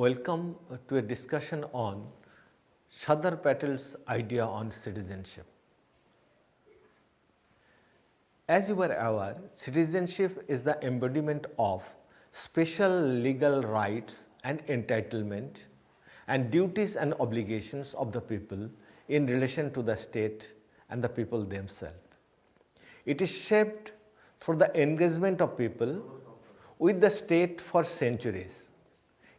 Welcome to a discussion on Sardar Patel's idea on citizenship. As you are aware, citizenship is the embodiment of special legal rights and entitlement and duties and obligations of the people in relation to the state and the people themselves. It is shaped through the engagement of people with the state for centuries.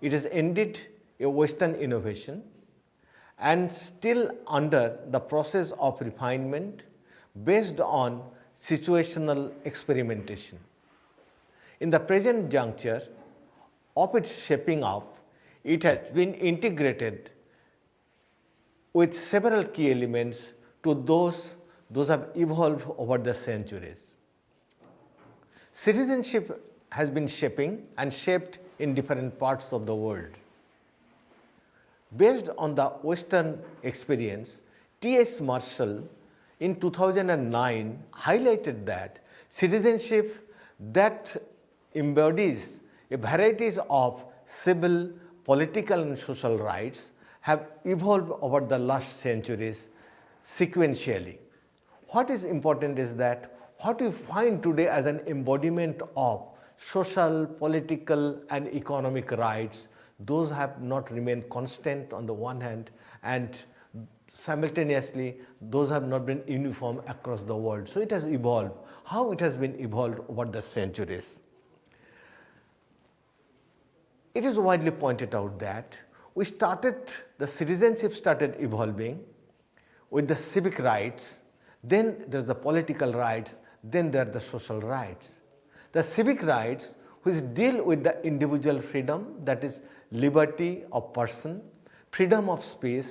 It is indeed a Western innovation and still under the process of refinement based on situational experimentation. In the present juncture of its shaping up, it has been integrated with several key elements to those have evolved over the centuries. Citizenship has been shaping and shaped in different parts of the world. Based on the Western experience, T.S. Marshall in 2009 highlighted that citizenship that embodies a varieties of civil, political and social rights have evolved over the last centuries sequentially. What is important is that what we find today as an embodiment of social, political and economic rights, those have not remained constant on the one hand, and simultaneously those have not been uniform across the world. So it has evolved. How it has been evolved over the centuries? It is widely pointed out that the citizenship started evolving with the civic rights, then there's the political rights, then there are the social rights. The civic rights which deal with the individual freedom, that is liberty of person, freedom of speech,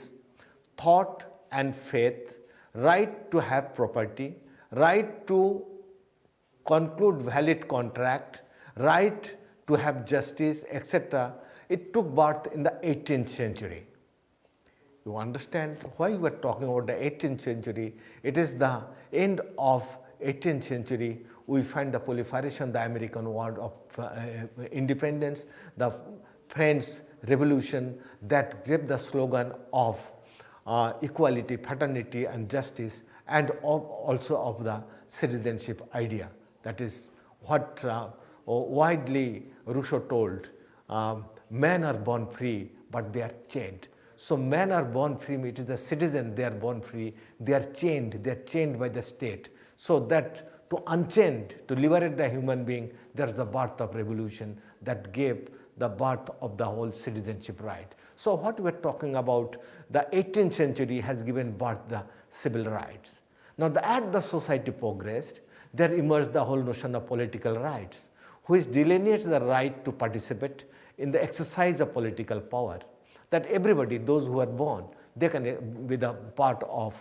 thought and faith, right to have property, right to conclude valid contract, right to have justice, etc. It took birth in the 18th century. You understand why we are talking about the 18th century? It is the end of 18th century we find the proliferation, the American War of independence, the French Revolution that gave the slogan of equality, fraternity and justice, and also of the citizenship idea. That is what widely Rousseau told, men are born free but they are chained. So men are born free, it is the citizen, they are born free, they are chained by the state. So that to unchain, to liberate the human being, there is the birth of revolution that gave the birth of the whole citizenship right. So what we are talking about, the 18th century has given birth to the civil rights. Now as the society progressed, there emerged the whole notion of political rights, which delineates the right to participate in the exercise of political power. That everybody, those who are born, they can be the part of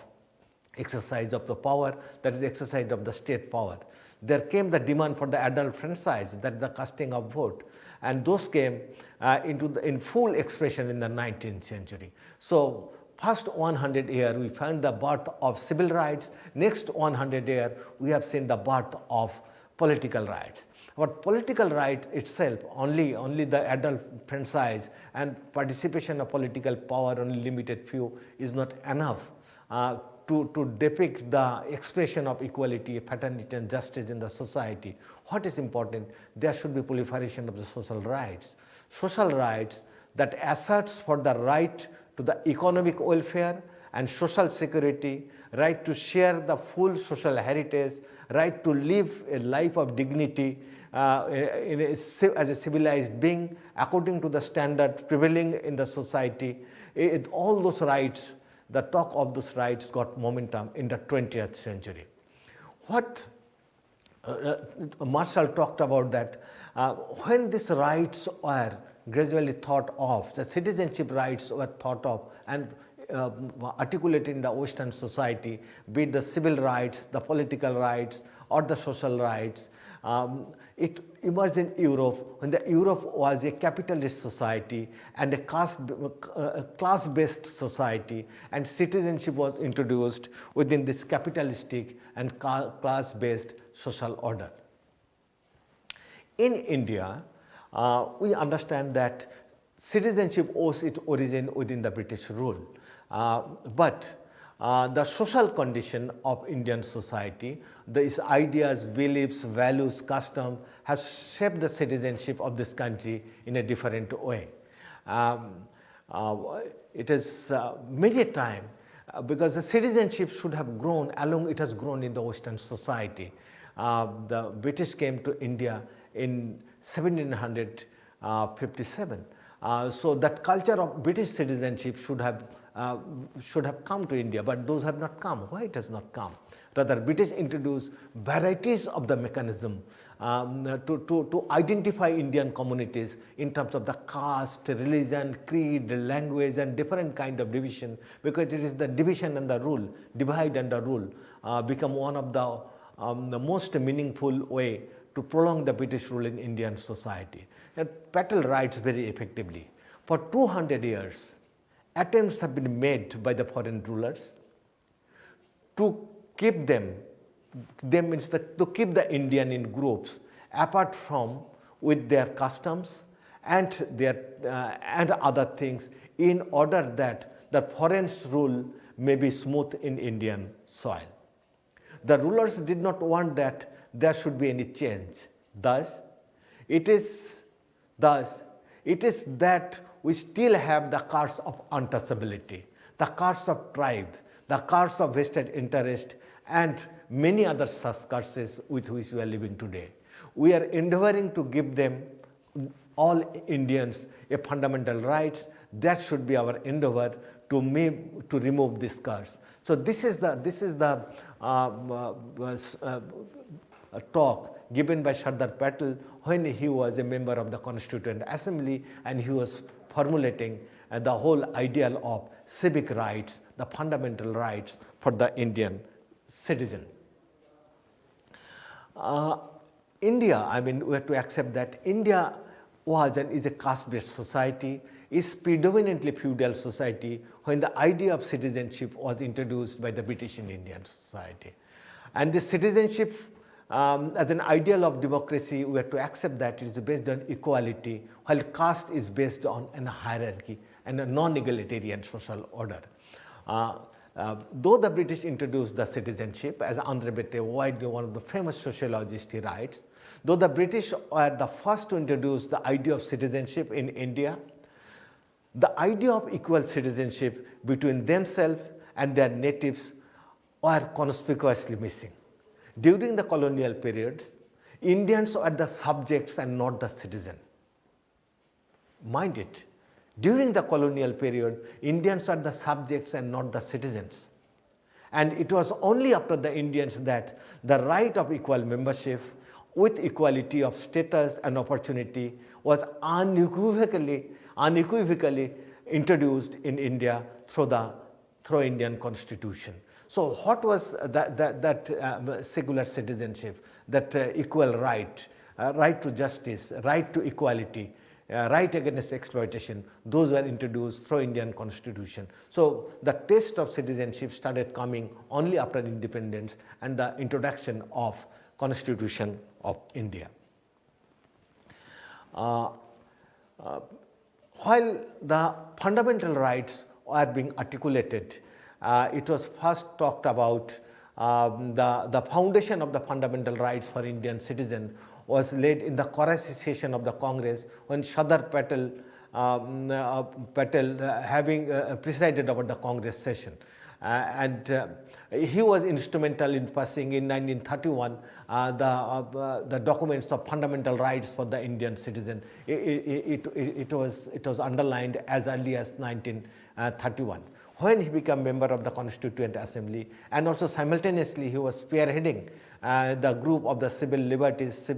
exercise of the power, that is the exercise of the state power. There came the demand for the adult franchise, that is the casting of vote, and those came in full expression in the 19th century. So first 100 years we found the birth of civil rights, next 100 years we have seen the birth of political rights. But political rights itself, only the adult franchise and participation of political power, only limited few, is not enough to depict the expression of equality, fraternity and justice in the society. What is important? There should be proliferation of the social rights. Social rights that asserts for the right to the economic welfare and social security, right to share the full social heritage, right to live a life of dignity as a civilized being according to the standard prevailing in the society. All those rights, the talk of those rights got momentum in the 20th century. What Marshall talked about that when these rights were gradually thought of, the citizenship rights were thought of and articulated in the Western society, be it the civil rights, the political rights or the social rights. It emerged in Europe when the Europe was a capitalist society and a class-based society, and citizenship was introduced within this capitalistic and class-based social order. In India, we understand that citizenship owes its origin within the British rule, but the social condition of Indian society, these ideas, beliefs, values, custom has shaped the citizenship of this country in a different way. It is many a time because the citizenship should have grown along, it has grown in the Western society. The British came to India in 1757. So that culture of British citizenship should have come to India, but those have not come. Why it has not come? Rather, British introduced varieties of the mechanism to identify Indian communities in terms of the caste, religion, creed, language, and different kind of division, because it is the division and the rule, divide and the rule, become one of the most meaningful way to prolong the British rule in Indian society. And Patel writes very effectively. For 200 years, attempts have been made by the foreign rulers to keep them means that to keep the Indian in groups apart from with their customs and their and other things, in order that the foreign rule may be smooth in Indian soil. The rulers did not want that there should be any change. Thus, it is that we still have the curse of untouchability, the curse of tribe, the curse of vested interest, and many other such curses with which we are living today. We are endeavoring to give them, all Indians, a fundamental rights. That should be our endeavor to remove this curse. So this is the talk given by Sardar Patel when he was a member of the Constituent Assembly, and he was formulating the whole ideal of civic rights, the fundamental rights for the Indian citizen. India, I mean, we have to accept that India was and is a caste-based society, is predominantly feudal society when the idea of citizenship was introduced by the British in Indian society. And the citizenship as an ideal of democracy, we have to accept that it is based on equality, while caste is based on a hierarchy and a non-egalitarian social order. Though the British introduced the citizenship, as Andre Bette, widely one of the famous sociologists, he writes, though the British were the first to introduce the idea of citizenship in India, the idea of equal citizenship between themselves and their natives were conspicuously missing. During the colonial periods, Indians were the subjects and not the citizen. Mind it, during the colonial period, Indians were the subjects and not the citizens. And it was only after the Indians that the right of equal membership with equality of status and opportunity was unequivocally introduced in India through Indian Constitution. So what was that secular citizenship, that equal right, right to justice, right to equality, right against exploitation, those were introduced through Indian Constitution. So the taste of citizenship started coming only after independence and the introduction of Constitution of India. While the fundamental rights are being articulated, it was first talked about the foundation of the fundamental rights for Indian citizen was laid in the Karachi session of the Congress when Sardar Patel having presided over the Congress session. He was instrumental in passing in 1931 the documents of fundamental rights for the Indian citizen. It was underlined as early as 1931. When he became member of the Constituent Assembly, and also simultaneously he was spearheading the group of the civil liberties,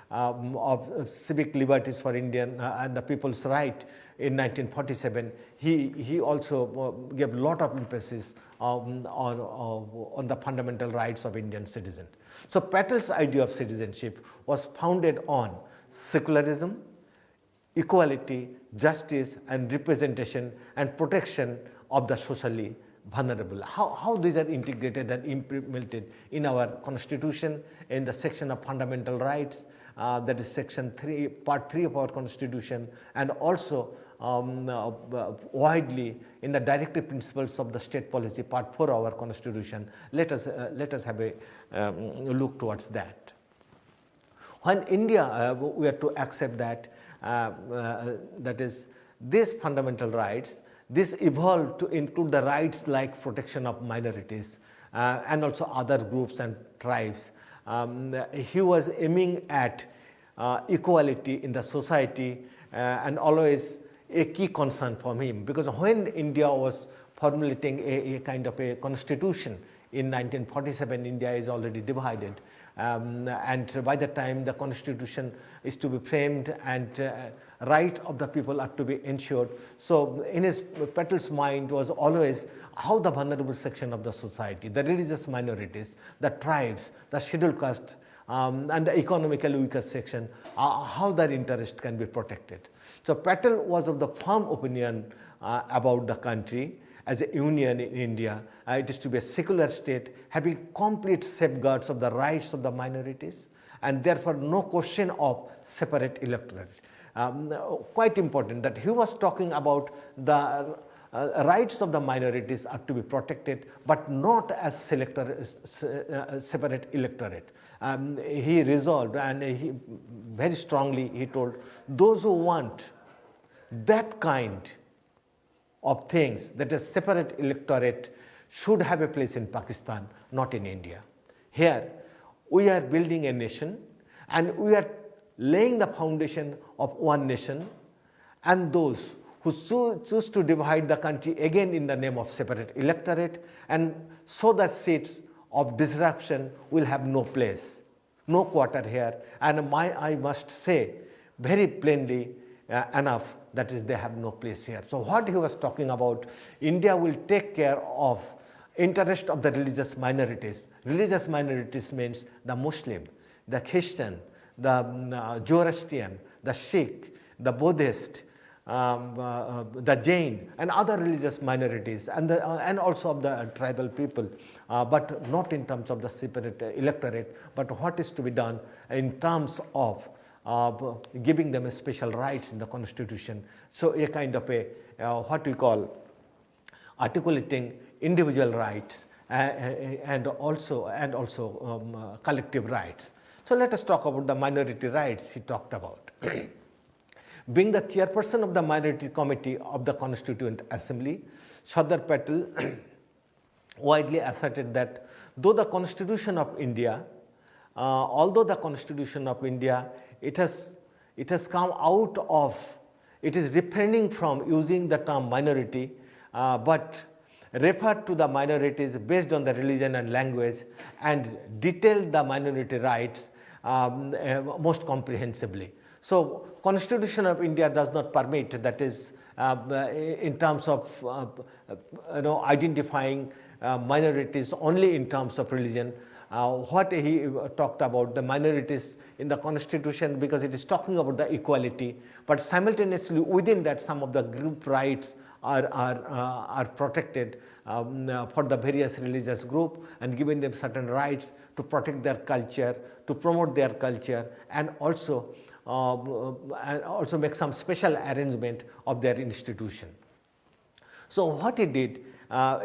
of civic liberties for Indian and the people's right in 1947, he also gave a lot of emphasis on the fundamental rights of Indian citizens. So Patel's idea of citizenship was founded on secularism, equality, justice, and representation and protection of the socially vulnerable. How these are integrated and implemented in our Constitution in the section of fundamental rights, that is section 3, part 3 of our constitution, and also widely in the directive principles of the state policy, part 4 of our constitution. Let us have a look towards that. When India we are to accept that, that is these fundamental rights, this evolved to include the rights like protection of minorities and also other groups and tribes. He was aiming at equality in the society and always a key concern for him, because when India was formulating a kind of a constitution in 1947, India is already divided, and by the time the constitution is to be framed and right of the people are to be ensured. So in his Patel's mind was always how the vulnerable section of the society, the religious minorities, the tribes, the scheduled caste, and the economically weaker section, how their interest can be protected. So Patel was of the firm opinion about the country as a union in India. It is to be a secular state having complete safeguards of the rights of the minorities, and therefore no question of separate electorate. Quite important that he was talking about the rights of the minorities are to be protected, but not as separate electorate. He resolved, and he very strongly he told those who want that kind of things, that a separate electorate, should have a place in Pakistan, not in India. Here we are building a nation and we are laying the foundation of one nation, and those who choose to divide the country again in the name of separate electorate, and so the seats of disruption will have no place, no quarter here. And I must say very plainly enough, that is, they have no place here. So what he was talking about, India will take care of interest of the religious minorities. Religious minorities means the Muslim, the Christian, the Zoroastrian, the Sikh, the Buddhist, the Jain, and other religious minorities, and also of the tribal people, but not in terms of the separate electorate, but what is to be done in terms of giving them a special rights in the constitution. So a kind of a what we call articulating individual rights and also collective rights. So let us talk about the minority rights he talked about. Being the chairperson of the minority committee of the Constituent Assembly, Sardar Patel widely asserted that although the Constitution of India, it has come out of, it is refraining from using the term minority, but referred to the minorities based on the religion and language, and detailed the minority rights most comprehensively. So Constitution of India does not permit, that is in terms of identifying minorities only in terms of religion. What he talked about the minorities in the constitution, because it is talking about the equality, but simultaneously within that some of the group rights are protected for the various religious group, and giving them certain rights to protect their culture, to promote their culture, and also make some special arrangement of their institution. So what he did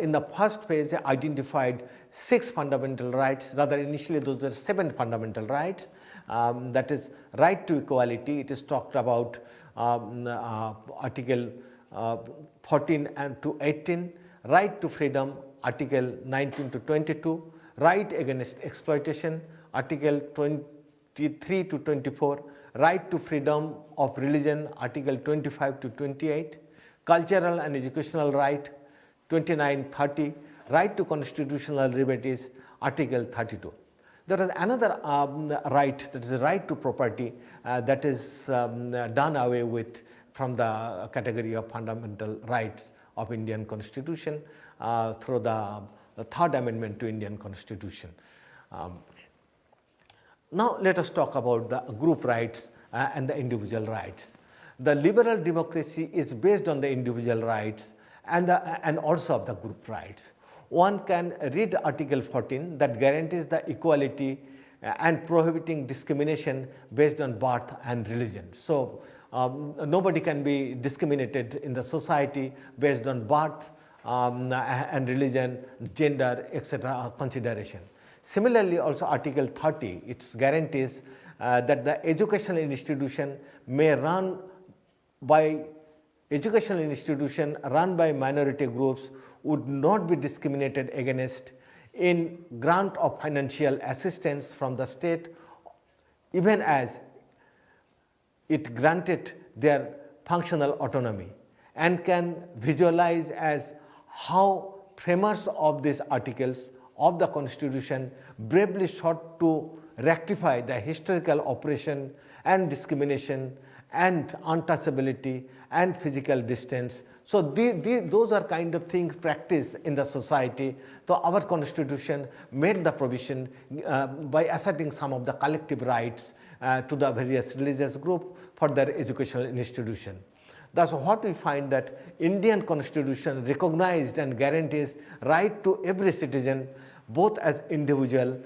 in the first phase, he identified 6 fundamental rights. Rather, initially those are 7 fundamental rights. That is right to equality. It is talked about Article 14 and to 18. Right to freedom, Article 19 to 22. Right against exploitation, Article 23 to 24. Right to freedom of religion, Article 25 to 28. Cultural and educational right, 29, 30. Right to constitutional liberties, Article 32. There is another right, that is the right to property, that is done away with from the category of fundamental rights of Indian Constitution through the 3rd Amendment to Indian Constitution. Now let us talk about the group rights and the individual rights. The liberal democracy is based on the individual rights and also of the group rights. One can read Article 14 that guarantees the equality and prohibiting discrimination based on birth and religion. So nobody can be discriminated in the society based on birth and religion, gender, etc. consideration. Similarly, also Article 30, it guarantees that the educational institution may run by minority groups would not be discriminated against in grant of financial assistance from the state, even as it granted their functional autonomy, and can visualize as how framers of these articles of the Constitution bravely sought to rectify the historical oppression and discrimination and untouchability and physical distance. So those are kind of things practiced in the society. So our Constitution made the provision by asserting some of the collective rights to the various religious group for their educational institution. Thus, what we find that Indian Constitution recognized and guarantees right to every citizen, both as individual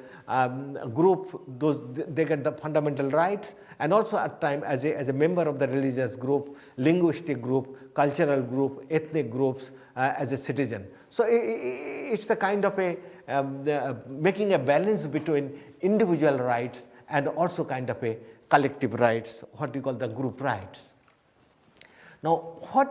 group, those they get the fundamental rights, and also at time as a member of the religious group, linguistic group, cultural group, ethnic groups as a citizen. So it's the kind of a making a balance between individual rights and also kind of a collective rights, what we call the group rights. Now, what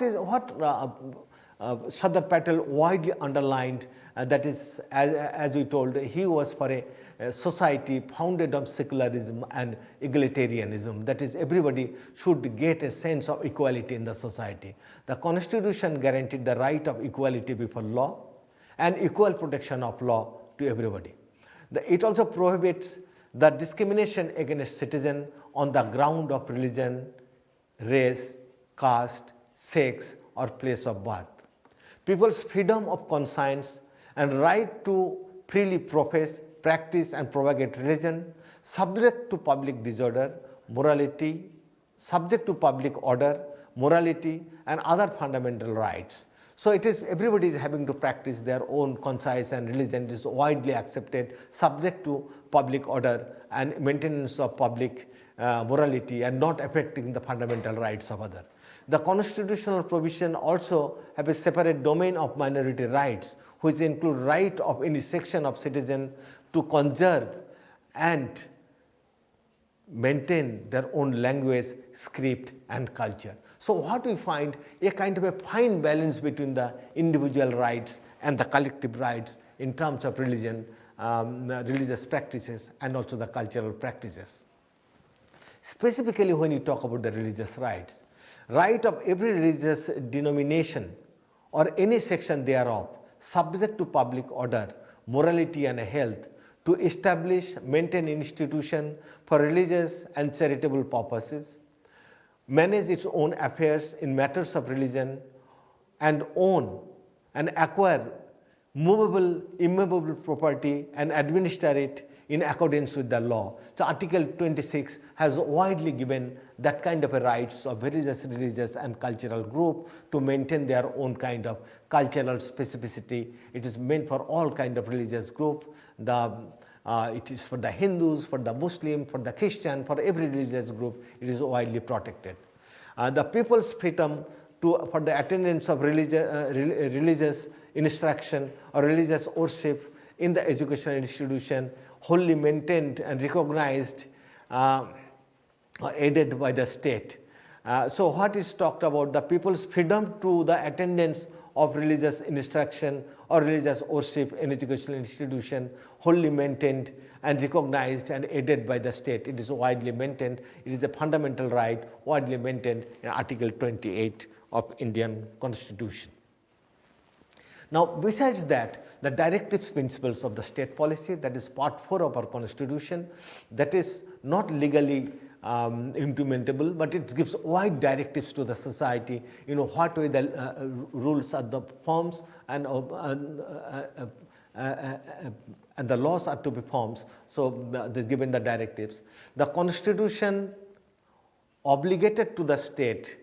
Sardar Patel widely underlined, that is, as we told, he was for a society founded on secularism and egalitarianism. That is, everybody should get a sense of equality in the society. The Constitution guaranteed the right of equality before law and equal protection of law to everybody. It also prohibits the discrimination against citizens on the ground of religion, race, caste, sex, or place of birth. People's freedom of conscience and right to freely profess, practice, and propagate religion, subject to public disorder, morality, subject to public order, morality, and other fundamental rights. So it is everybody is having to practice their own conscience, and religion is widely accepted, subject to public order and maintenance of public morality, and not affecting the fundamental rights of others. The constitutional provision also have a separate domain of minority rights, which include right of any section of citizen to conserve and maintain their own language, script, and culture. So what we find, a kind of a fine balance between the individual rights and the collective rights in terms of religion, religious practices, and also the cultural practices. Specifically, when you talk about the religious rights, right of every religious denomination or any section thereof, subject to public order, morality, and health, to establish, maintain institution for religious and charitable purposes, manage its own affairs in matters of religion, and own and acquire movable, immovable property and administer it in accordance with the law. So Article 26 has widely given that kind of a rights of various religious and cultural group to maintain their own kind of cultural specificity. It is meant for all kind of religious group. It is for the Hindus, for the Muslim, for the Christian, for every religious group. It is widely protected. The people's freedom for the attendance of religious instruction or religious worship in the educational institution, wholly maintained and recognized or aided by the state. So what is talked about, the people's freedom to the attendance of religious instruction or religious worship in educational institution, wholly maintained and recognized and aided by the state. It is widely maintained. It is a fundamental right widely maintained in Article 28 of Indian Constitution. Now, besides that, the directives principles of the state policy, that is part 4 of our Constitution, that is not legally implementable, but it gives wide directives to the society, what way the rules are the forms and the laws are to be formed. So they given the directives. The Constitution obligated to the state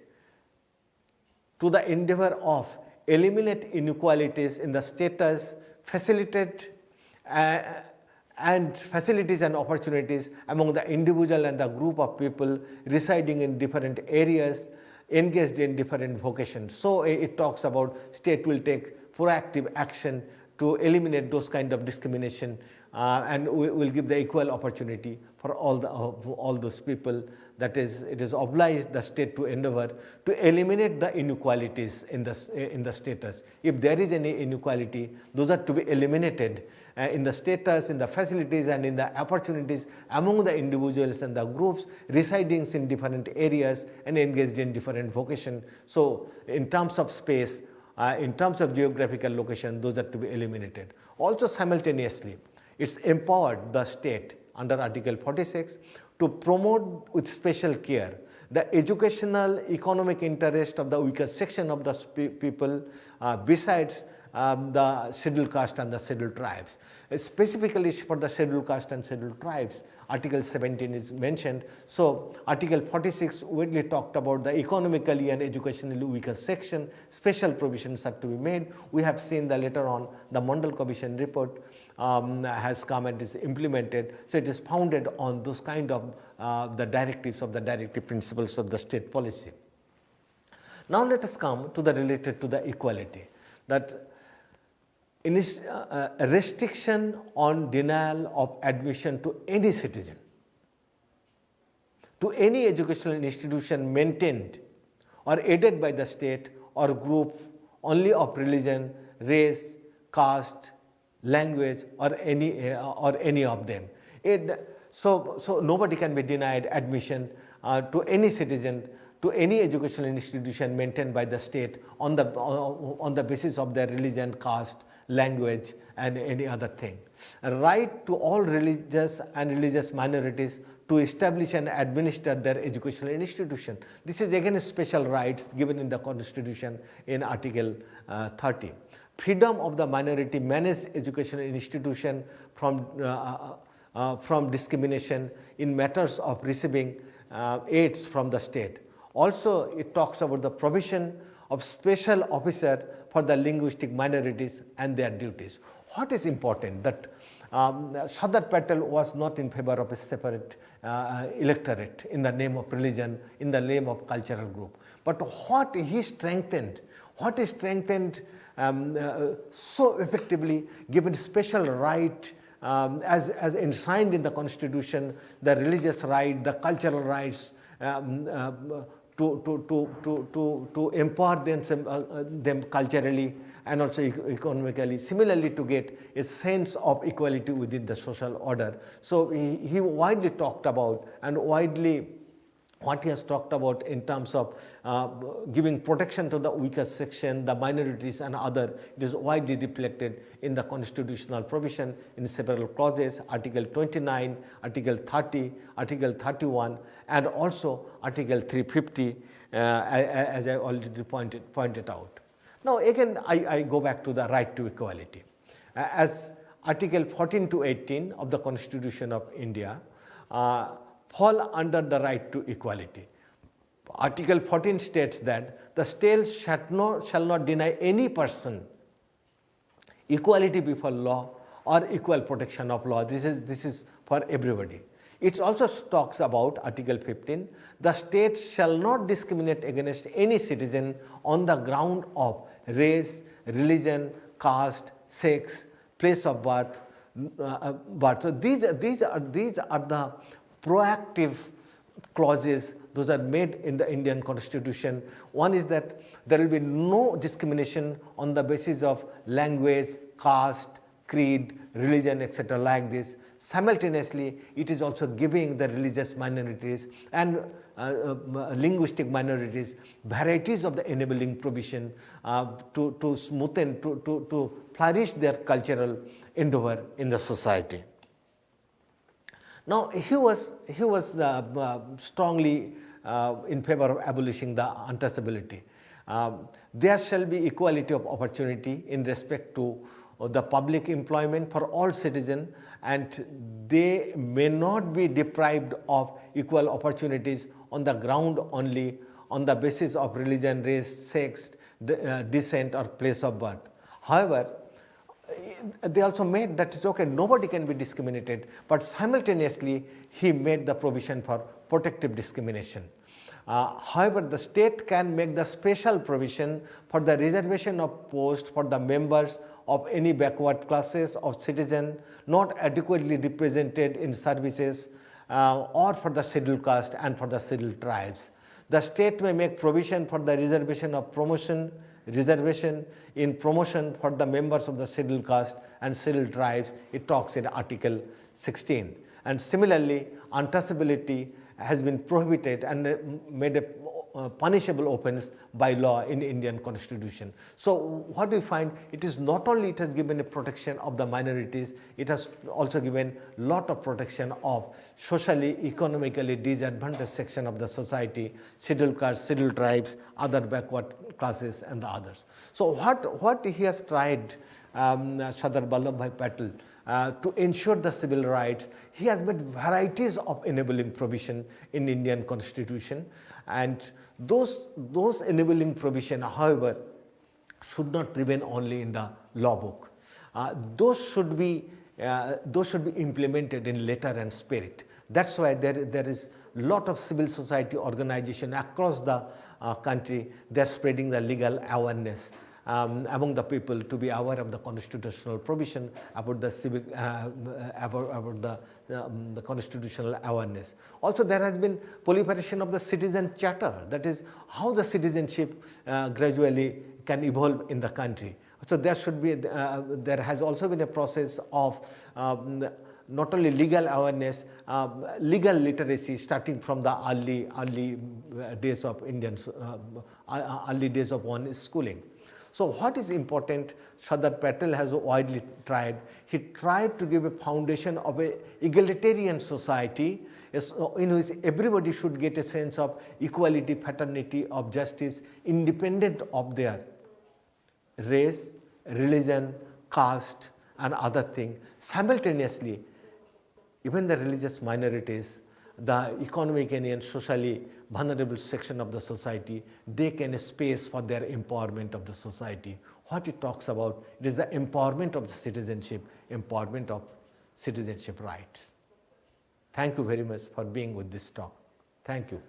to the endeavor of eliminate inequalities in the status, facilitate and facilities and opportunities among the individual and the group of people residing in different areas, engaged in different vocations. So it talks about state will take proactive action to eliminate those kind of discrimination, and will give the equal opportunity for all those people. That is, it is obliged the state to endeavor to eliminate the inequalities in the status. If there is any inequality, those are to be eliminated in the status, in the facilities, and in the opportunities among the individuals and the groups residing in different areas and engaged in different vocation. So in terms of space, in terms of geographical location, those are to be eliminated. Also simultaneously, it's empowered the state under Article 46 to promote with special care the educational, economic interest of the weaker section of the people, besides the scheduled caste and the scheduled tribes. Specifically for the scheduled caste and scheduled tribes, Article 17 is mentioned. So Article 46 widely talked about the economically and educationally weaker section. Special provisions are to be made. We have seen that later on the Mondal Commission report has come and is implemented. So it is founded on those kind of the directives of the directive principles of the state policy. Now let us come to the related to the equality, that a restriction on denial of admission to any citizen, to any educational institution maintained or aided by the state or group only of religion, race, caste, language, or any of them. So nobody can be denied admission to any citizen to any educational institution maintained by the state on the basis of their religion, caste, language, and any other thing. A right to all religious and religious minorities to establish and administer their educational institution. This is again a special rights given in the Constitution in Article 30. Freedom of the minority managed educational institution from discrimination in matters of receiving aids from the state. Also, it talks about the provision of special officer for the linguistic minorities and their duties. What is important that Sardar Patel was not in favor of a separate electorate in the name of religion, in the name of cultural group. But what he strengthened so effectively, given special right as enshrined in the Constitution, the religious right, the cultural rights, to empower them culturally and also economically, similarly to get a sense of equality within the social order. So he widely talked about, and widely what he has talked about in terms of giving protection to the weaker section, the minorities and other, it is widely reflected in the constitutional provision in several clauses, Article 29, Article 30, Article 31, and also Article 350, as I already pointed out. Now again, I go back to the right to equality. As Article 14 to 18 of the Constitution of India fall under the right to equality. Article 14 states that the state shall not deny any person equality before law or equal protection of law. This is for everybody. It also talks about Article 15, the state shall not discriminate against any citizen on the ground of race, religion, caste, sex, place of birth. So these are the proactive clauses, those are made in the Indian Constitution. One is that there will be no discrimination on the basis of language, caste, creed, religion, etc. like this. Simultaneously, it is also giving the religious minorities and linguistic minorities varieties of the enabling provision to smoothen, to flourish their cultural endeavor in the society. Now, he was strongly in favor of abolishing the untouchability. There shall be equality of opportunity in respect to the public employment for all citizens, and they may not be deprived of equal opportunities on the ground only on the basis of religion, race, sex, descent, or place of birth. However, they also made that it's okay, nobody can be discriminated, but simultaneously he made the provision for protective discrimination. However, the state can make the special provision for the reservation of post for the members of any backward classes of citizens not adequately represented in services or for the scheduled caste and for the scheduled tribes. The state may make provision for the reservation in promotion for the members of the scheduled caste and scheduled tribes. It talks in Article 16. And similarly, untouchability has been prohibited and made a punishable offence by law in Indian Constitution. So what we find, it is not only it has given a protection of the minorities, it has also given lot of protection of socially, economically disadvantaged section of the society, scheduled castes, scheduled tribes, other backward classes and the others. So what he has tried, Sardar Vallabhbhai Patel, to ensure the civil rights, he has made varieties of enabling provision in Indian Constitution, and those enabling provision, however, should not remain only in the law book. Those should be implemented in letter and spirit. That's why there is lot of civil society organization across the country. They're spreading the legal awareness among the people to be aware of the constitutional provision, about the civic, about the constitutional awareness. Also, there has been proliferation of the citizen charter, that is how the citizenship gradually can evolve in the country. So there should be, there has also been a process of not only legal awareness, legal literacy, starting from the early days of Indians, early days of one schooling. So what is important, Sardar Patel has widely tried. He tried to give a foundation of a egalitarian society in which everybody should get a sense of equality, fraternity, of justice, independent of their race, religion, caste and other things. Simultaneously, even the religious minorities, the economically and socially vulnerable section of the society, they can a space for their empowerment of the society. What it talks about, it is the empowerment of the citizenship, empowerment of citizenship rights. Thank you very much for being with this talk. Thank you.